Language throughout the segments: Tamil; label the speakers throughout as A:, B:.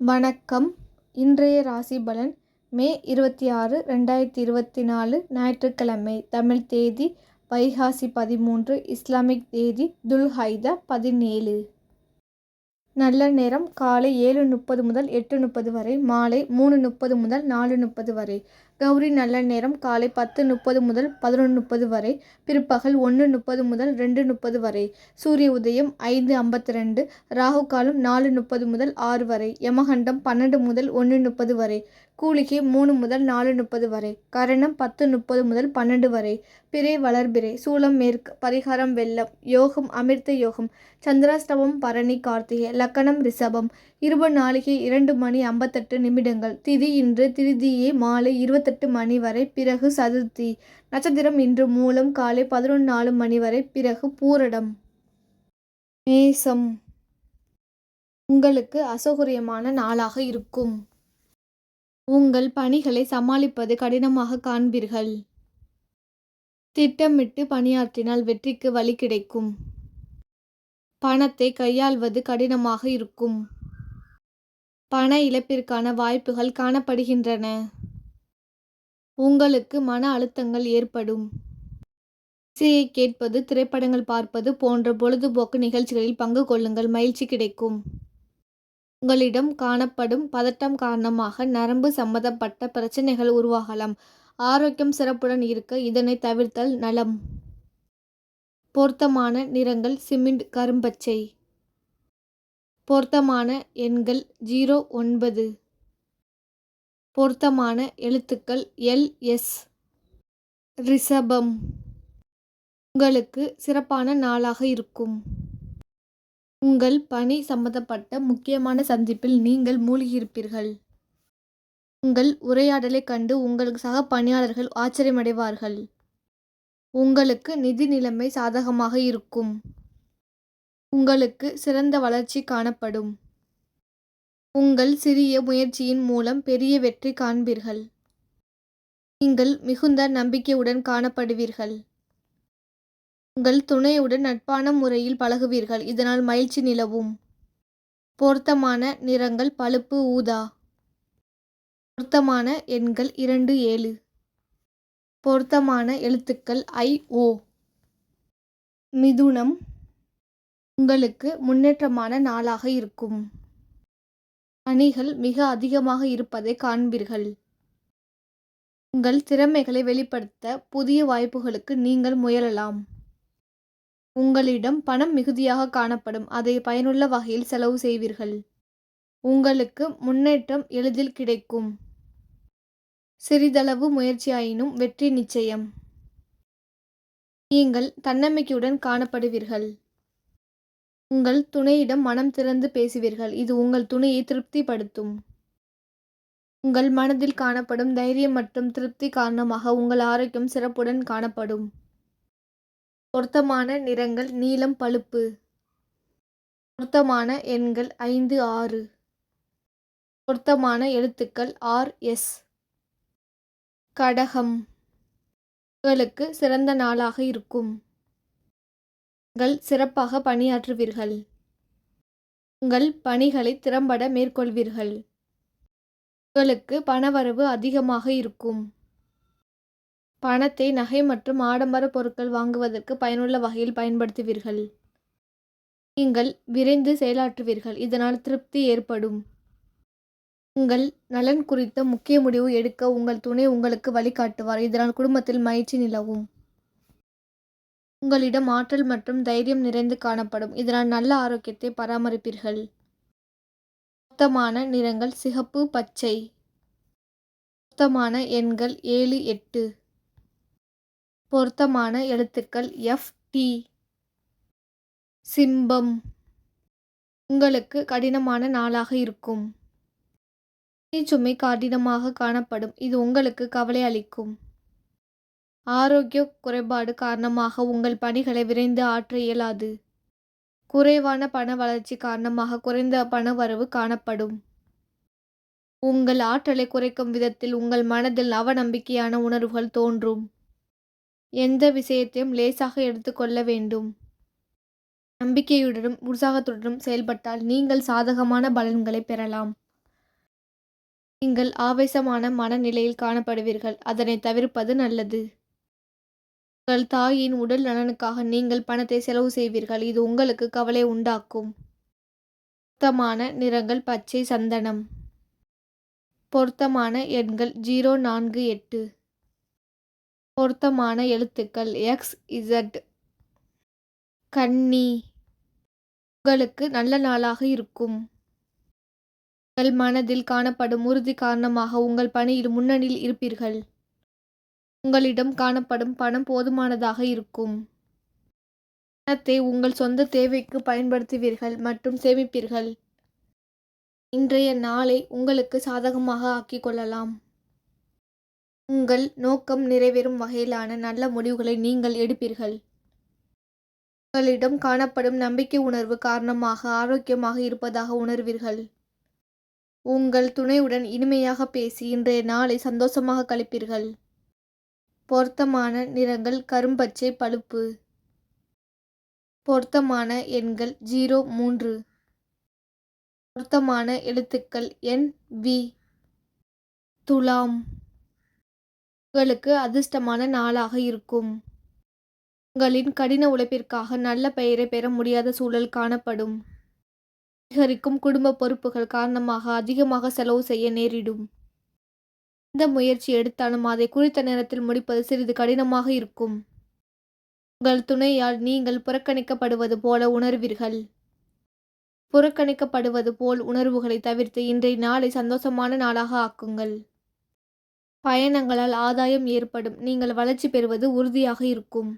A: வணக்கம். இன்றைய ராசி பலன் மே 26, 2024 ஞாயிற்றுக்கிழமை. தமிழ் தேதி வைகாசி 13, இஸ்லாமிக் தேதி துல்ஹைதா 17. நல்ல நேரம் காலை 7:30 முதல் 8:30 வரை, மாலை 3:30 முதல் 4:30 வரை. கௌரி நல்ல நேரம் காலை 10:30 முதல் 11:30 வரை, பிற்பகல் 1:30 முதல் 2:30 வரை. சூரிய உதயம் 5:52, ராகு காலம் 4:30 முதல் 6 வரை, யமகண்டம் 12 முதல் 1:30 வரை, கூலிகை 3 முதல் 4:30 வரை, கரணம் 10:30 முதல் 12 வரை. பிறை வளர்பிறை, சூலம் மேற்கு, பரிகாரம் வெள்ளம், யோகம் அமிர்த யோகம், சந்திராஷ்டமம் பரணி கார்த்திகை, லக்கணம் ரிஷபம். இருப நாளிகை 2:58. திதி இன்று திருதியை மாலை 28 மணி வரை, பிறகு சதுர்த்தி. நட்சத்திரம் இன்று மூலம் காலை 11:04 வரை, பிறகு பூரடம். மேசம், உங்களுக்கு அசௌகரியமான நாளாக இருக்கும். உங்கள் பணிகளை சமாளிப்பது கடினமாக காண்பீர்கள். திட்டமிட்டு பணியாற்றினால் வெற்றிக்கு வழி கிடைக்கும். பணத்தை கையாள்வது கடினமாக இருக்கும். பண இழப்பிற்கான வாய்ப்புகள் காணப்படுகின்றன. உங்களுக்கு மன அழுத்தங்கள் ஏற்படும். இசையை கேட்பது, திரைப்படங்கள் பார்ப்பது போன்ற பொழுதுபோக்கு நிகழ்ச்சிகளில் பங்கு கொள்ளுங்கள், மகிழ்ச்சி கிடைக்கும். உங்களிடம் காணப்படும் பதட்டம் காரணமாக நரம்பு சம்பந்தப்பட்ட பிரச்சனைகள் உருவாகலாம். ஆரோக்கியம் சிறப்புடன் இருக்க இதனை தவிர்த்தல் நலம். பொருத்தமான நிறங்கள் சிமெண்ட் கரும்பச்சை. பொருத்தமான எண்கள் 09. பொருத்தமான எழுத்துக்கள் LS. ரிஷபம், உங்களுக்கு சிறப்பான நாளாக இருக்கும். உங்கள் பணி சம்பந்தப்பட்ட முக்கியமான சந்திப்பில் நீங்கள் மூழ்கியிருப்பீர்கள். உங்கள் உரையாடலை கண்டு உங்கள் சக பணியாளர்கள் ஆச்சரியமடைவார்கள். உங்களுக்கு நிதி நிலைமை சாதகமாக இருக்கும். உங்களுக்கு சிறந்த வளர்ச்சி காணப்படும். உங்கள் சிறிய முயற்சியின் மூலம் பெரிய வெற்றி காண்பீர்கள். நீங்கள் மிகுந்த நம்பிக்கையுடன் காணப்படுவீர்கள். உங்கள் துணையுடன் நட்பான முறையில் பழகுவீர்கள், இதனால் மகிழ்ச்சி நிலவும். பொருத்தமான நிறங்கள் பழுப்பு ஊதா. பொருத்தமான எண்கள் 27. பொருத்தமான எழுத்துக்கள் IO. மிதுனம், உங்களுக்கு முன்னேற்றமான நாளாக இருக்கும். பணிகள் மிக அதிகமாக இருப்பதை காண்பீர்கள். உங்கள் திறமைகளை வெளிப்படுத்த புதிய வாய்ப்புகளுக்கு நீங்கள் முயலலாம். உங்களிடம் பணம் மிகுதியாக காணப்படும், அதை பயனுள்ள வகையில் செலவு செய்வீர்கள். உங்களுக்கு முன்னேற்றம் எளிதில் கிடைக்கும். சிறிதளவு முயற்சியாயினும் வெற்றி நிச்சயம். நீங்கள் தன்னம்பிக்கையுடன் காணப்படுவீர்கள். உங்கள் துணையிடம் மனம் திறந்து பேசுவீர்கள், இது உங்கள் துணையை திருப்திப்படுத்தும். உங்கள் மனதில் காணப்படும் தைரியம் மற்றும் திருப்தி காரணமாக உங்கள் ஆரோக்கியம் சிறப்புடன் காணப்படும். பொருத்தமான நிறங்கள் நீலம் பழுப்பு. பொருத்தமான எண்கள் 5, 6. பொருத்தமான எழுத்துக்கள் RS. கடகம், உங்களுக்கு சிறந்த நாளாக இருக்கும். நீங்கள் சிறப்பாக பணியாற்றுவீர்கள். உங்கள் பணிகளை திறம்பட மேற்கொள்வீர்கள். உங்களுக்கு பணவரவு அதிகமாக இருக்கும். பணத்தை நகை மற்றும் ஆடம்பர பொருட்கள் வாங்குவதற்கு பயனுள்ள வகையில் பயன்படுத்துவீர்கள். நீங்கள் விரைந்து செயலாற்றுவீர்கள், இதனால் திருப்தி ஏற்படும். உங்கள் நலன் குறித்த முக்கிய முடிவு எடுக்க உங்கள் துணை உங்களுக்கு வழிகாட்டுவார், இதனால் குடும்பத்தில் மகிழ்ச்சி நிலவும். உங்களிடம் ஆற்றல் மற்றும் தைரியம் நிறைந்து காணப்படும், இதனால் நல்ல ஆரோக்கியத்தை பராமரிப்பீர்கள். பொருத்தமான நிறங்கள் சிகப்பு பச்சை. பொருத்தமான எண்கள் 7, 8. பொருத்தமான எழுத்துக்கள் FT. சிம்பம், உங்களுக்கு கடினமான நாளாக இருக்கும். சுமை கடினமாக காணப்படும், இது உங்களுக்கு கவலை அளிக்கும். ஆரோக்கிய குறைபாடு காரணமாக உங்கள் பணிகளை விரைந்து ஆற்ற இயலாது. குறைவான பண வளர்ச்சி காரணமாக குறைந்த பண வரவு காணப்படும். உங்கள் ஆற்றலை குறைக்கும் விதத்தில் உங்கள் மனதில் அவநம்பிக்கையான உணர்வுகள் தோன்றும். எந்த விஷயத்தையும் லேசாக எடுத்துக்கொள்ள வேண்டும். நம்பிக்கையுடனும் உற்சாகத்துடனும் செயல்பட்டால் நீங்கள் சாதகமான பலன்களை பெறலாம். நீங்கள் ஆவேசமான மனநிலையில் காணப்படுவீர்கள். அதனை தவிர்ப்பது நல்லது. உங்கள் தாயின் உடல் நலனுக்காக நீங்கள் பணத்தை செலவு செய்வீர்கள். இது உங்களுக்கு கவலை உண்டாக்கும். பொருத்தமான நிறங்கள் பச்சை சந்தனம். பொருத்தமான எண்கள் 048. பொருத்தமான எழுத்துக்கள் XZ. கன்னி. உங்களுக்கு நல்ல நாளாக இருக்கும். உங்கள் மனதில் காணப்படும் உறுதி காரணமாக உங்கள் பணியில் முன்னணியில் இருப்பீர்கள். உங்களிடம் காணப்படும் பணம் போதுமானதாக இருக்கும். பணத்தை உங்கள் சொந்த தேவைக்கு பயன்படுத்துவீர்கள் மற்றும் சேமிப்பீர்கள். இன்றைய நாளை உங்களுக்கு சாதகமாக ஆக்கிக் கொள்ளலாம். உங்கள் நோக்கம் நிறைவேறும் வகையிலான நல்ல முடிவுகளை நீங்கள் எடுப்பீர்கள். உங்களிடம் காணப்படும் நம்பிக்கை உணர்வு காரணமாக ஆரோக்கியமாக இருப்பதாக உணர்வீர்கள். உங்கள் துணையுடன் இனிமையாக பேசி இன்றைய நாளை சந்தோஷமாக கழிப்பீர்கள். பொருத்தமான நிறங்கள் கரும்பச்சை பழுப்பு. பொருத்தமான எண்கள் 03. பொருத்தமான எழுத்துக்கள் NV. துலாம். உங்களுக்கு அதிர்ஷ்டமான நாளாக இருக்கும். உங்களின் கடின உழைப்பிற்காக நல்ல பெயரை பெற முடியாத சூழல் காணப்படும். அதிகரிக்கும் குடும்ப பொறுப்புகள் காரணமாக அதிகமாக செலவு செய்ய நேரிடும். எந்த முயற்சி எடுத்தாலும் அதை குறித்த நேரத்தில் முடிப்பது சிறிது கடினமாக இருக்கும். உங்கள் துணையால் நீங்கள் புறக்கணிக்கப்படுவது போல உணர்வீர்கள். புறக்கணிக்கப்படுவது போல் உணர்வுகளை தவிர்த்து இன்றைய நாளை சந்தோஷமான நாளாக ஆக்குங்கள். பயணங்களால் ஆதாயம் ஏற்படும். நீங்கள் வளர்ச்சி பெறுவது உறுதியாக இருக்கும்.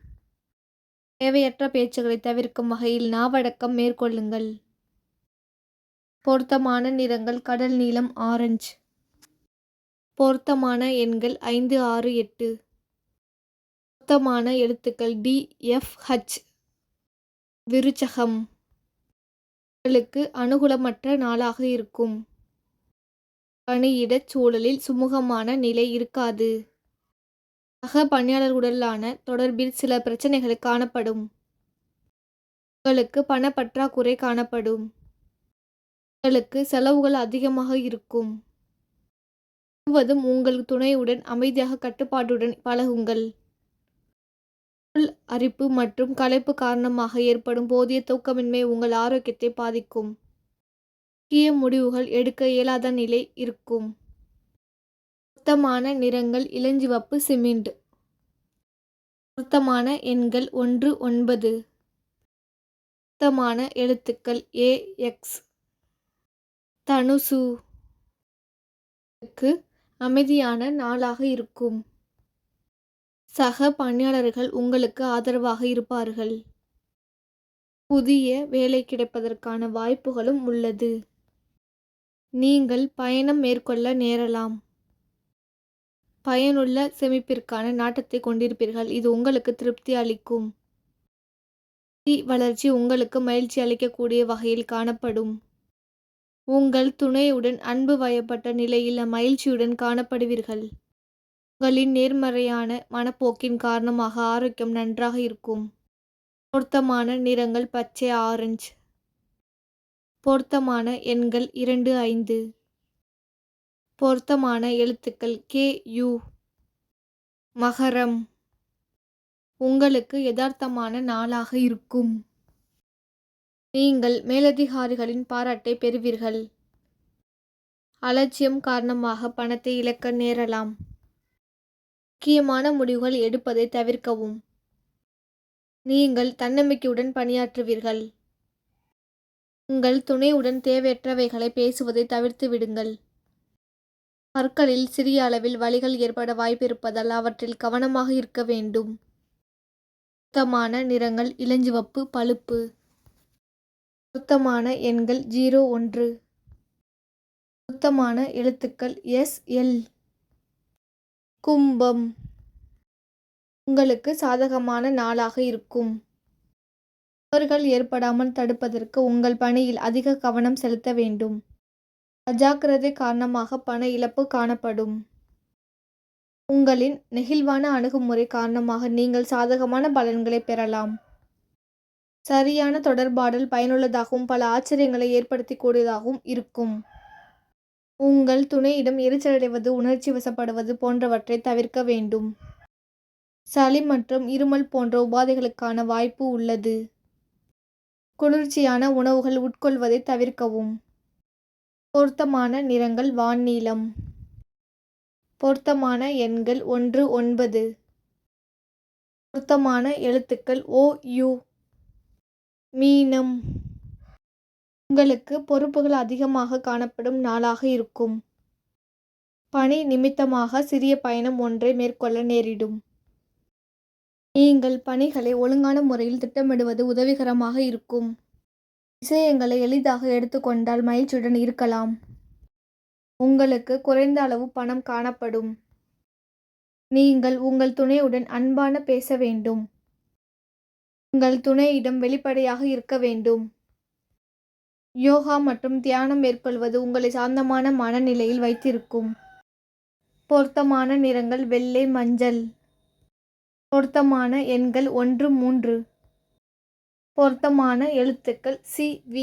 A: தேவையற்ற பேச்சுகளை தவிர்க்கும் வகையில் நாவடக்கம் மேற்கொள்ளுங்கள். பொருத்தமான நிறங்கள் கடல் நீலம் ஆரஞ்சு. பொருத்தமான எண்கள் 568. பொருத்தமான எழுத்துக்கள் DFH. விருச்சகம். உங்களுக்கு அனுகூலமற்ற நாளாக இருக்கும். பணியிடச் சூழலில் சுமூகமான நிலை இருக்காது. சக பணியாளர்களுடனான தொடர்பில் சில பிரச்சனைகள் காணப்படும். உங்களுக்கு பணப்பற்றாக்குறை காணப்படும். உங்களுக்கு செலவுகள் அதிகமாக இருக்கும். முழுவதும் உங்கள் துணையுடன் அமைதியாக கட்டுப்பாட்டுடன் பழகுங்கள். உடல் அரிப்பு மற்றும் களைப்பு காரணமாக ஏற்படும் போதிய தூக்கமின்மை உங்கள் ஆரோக்கியத்தை பாதிக்கும். முக்கிய முடிவுகள் எடுக்க இயலாத நிலை இருக்கும். பொருத்தமான நிறங்கள் இளஞ்சிவப்பு சிமெண்ட். பொருத்தமான எண்கள் 19. பொருத்தமான எழுத்துக்கள் AX. தனுசு. அமைதியான நாளாக இருக்கும். சக பணியாளர்கள் உங்களுக்கு ஆதரவாக இருப்பார்கள். புதிய வேலை கிடைப்பதற்கான வாய்ப்புகளும் உள்ளது. நீங்கள் பயணம் மேற்கொள்ள நேரலாம். பயனுள்ள சேமிப்பிற்கான நாட்டத்தை கொண்டிருப்பீர்கள். இது உங்களுக்கு திருப்தி அளிக்கும். நிதி வளர்ச்சி உங்களுக்கு மகிழ்ச்சி அளிக்கக்கூடிய வகையில் காணப்படும். உங்கள் துணையுடன் அன்பு வயப்பட்ட நிலையில் மகிழ்ச்சியுடன் காணப்படுவீர்கள். உங்களின் நேர்மறையான மனப்போக்கின் காரணமாக ஆரோக்கியம் நன்றாக இருக்கும். பொருத்தமான நிறங்கள் பச்சை ஆரஞ்சு. பொருத்தமான எண்கள் 25. பொருத்தமான எழுத்துக்கள் KU. மகரம். உங்களுக்கு யதார்த்தமான நாளாக இருக்கும். நீங்கள் மேலதிகாரிகளின் பாராட்டை பெறுவீர்கள். அலட்சியம் காரணமாக பணத்தை இழக்க நேரலாம். முக்கியமான முடிவுகள் எடுப்பதை தவிர்க்கவும். நீங்கள் தன்னம்பிக்கையுடன் பணியாற்றுவீர்கள். உங்கள் துணையுடன் தேவையற்றவைகளை பேசுவதை தவிர்த்து விடுங்கள். பற்களில் சிறிய அளவில் வலிகள் ஏற்பட வாய்ப்பிருப்பதால் அவற்றில் கவனமாக இருக்க வேண்டும். பொருத்தமான நிறங்கள் இளஞ்சிவப்பு பழுப்பு. பொருத்தமான எண்கள் 01. பொருத்தமான எழுத்துக்கள் SL. கும்பம். உங்களுக்கு சாதகமான நாளாக இருக்கும். தவறுகள் ஏற்படாமல் தடுப்பதற்கு உங்கள் பணியில் அதிக கவனம் செலுத்த வேண்டும். அஜாக்கிரதை காரணமாக பண இழப்பு காணப்படும். உங்களின் நெகிழ்வான அணுகுமுறை காரணமாக நீங்கள் சாதகமான பலன்களை பெறலாம். சரியான தொடர்பாடல் பயனுள்ளதாகவும் பல ஆச்சரியங்களை ஏற்படுத்தக்கூடியதாகவும் இருக்கும். உங்கள் துணையிடம் எரிச்சலடைவது, உணர்ச்சி வசப்படுவது போன்றவற்றை தவிர்க்க வேண்டும். சளி மற்றும் இருமல் போன்ற உபாதைகளுக்கான வாய்ப்பு உள்ளது. குளிர்ச்சியான உணவுகள் உட்கொள்வதை தவிர்க்கவும். பொருத்தமான நிறங்கள் வான்நீலம். பொருத்தமான எண்கள் 1, 9. பொருத்தமான எழுத்துக்கள் OU. மீனம். உங்களுக்கு பொறுப்புகள் அதிகமாக காணப்படும் நாளாக இருக்கும். பணி நிமித்தமாக சிறிய பயணம் ஒன்றை மேற்கொள்ள நேரிடும். நீங்கள் பணிகளை ஒழுங்கான முறையில் திட்டமிடுவது உதவிகரமாக இருக்கும். விஷயங்களை எளிதாக எடுத்துக்கொண்டால் மகிழ்ச்சியுடன் இருக்கலாம். உங்களுக்கு குறைந்த அளவு பணம் காணப்படும். நீங்கள் உங்கள் துணையுடன் அன்பான பேச வேண்டும். உங்கள் துணையிடம் வெளிப்படையாக இருக்க வேண்டும். யோகா மற்றும் தியானம் மேற்கொள்வது உங்களை சாந்தமான மனநிலையில் வைத்திருக்கும். பொருத்தமான நிறங்கள் வெள்ளை, மஞ்சள். பொருத்தமான எண்கள் 1, 3. பொருத்தமான எழுத்துக்கள் CV.